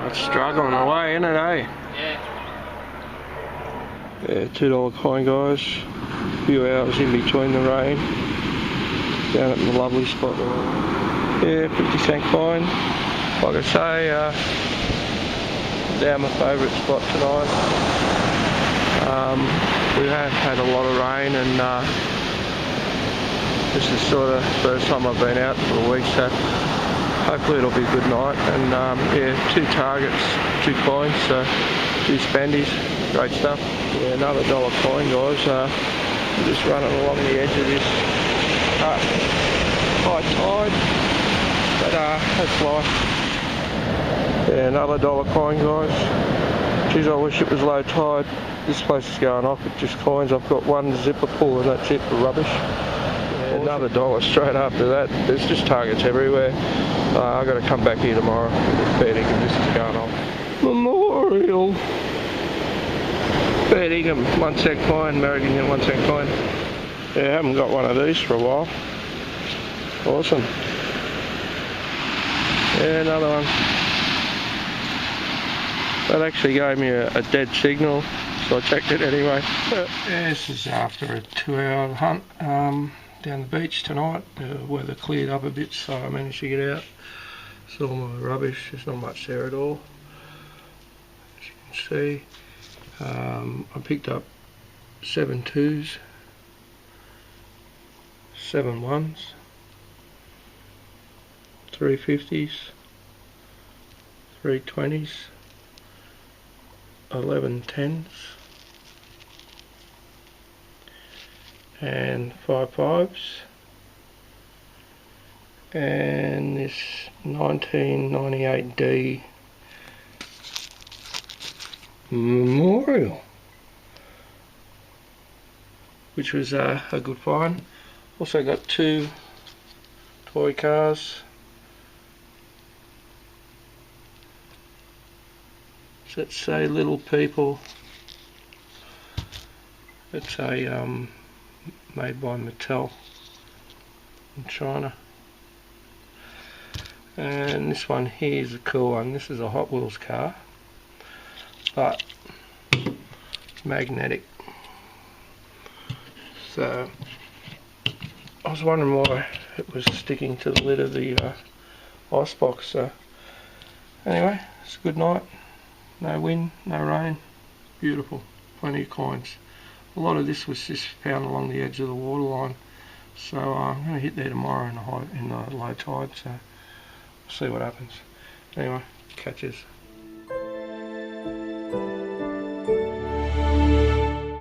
It's struggling away, isn't it, eh? Yeah, $2 coin, guys. A few hours in between the rain. Down at the lovely spot. Yeah, 50-cent coin. Like I say, down my favourite spot tonight. We have had a lot of rain, and this is sort of the first time I've been out for a week, so hopefully it'll be a good night. And yeah, 2 targets, 2 coins, so 2 spendies, great stuff. Yeah, another $1 coin, guys. I'm just running along the edge of this high tide, but that's life. Yeah, another $1 coin, guys. Geez, I wish it was low tide. This place is going off with just coins. I've got 1 zipper pull and that's it for rubbish. Yeah, another $1 straight after that. There's just targets everywhere. I've got to come back here tomorrow with betting, and this is going off. Memorial. Fair dinkum, 1 cent coin, American 1 cent coin. Yeah, I haven't got one of these for a while. Awesome. Yeah, another one. That actually gave me a dead signal, so I checked it anyway. But yeah, this is after a 2-hour hunt down the beach tonight. The weather cleared up a bit, so I managed to get out. It's all my rubbish, there's not much there at all. As you can see, I picked up 7 2s, 7 1s, 3 50s, 3 20s, 11 10s, and 5 5s, and this 1998D Memorial, which was a good find. Also got 2 toy cars. Let's say Little People. It's a made by Mattel in China. And this one here is a cool one. This is a Hot Wheels car, but magnetic. So I was wondering why it was sticking to the lid of the icebox. So anyway, it's a good night. No wind, no rain, beautiful, plenty of coins. A lot of this was just found along the edge of the waterline, so I'm going to hit there tomorrow in the low tide, so we'll see what happens. Anyway, catches.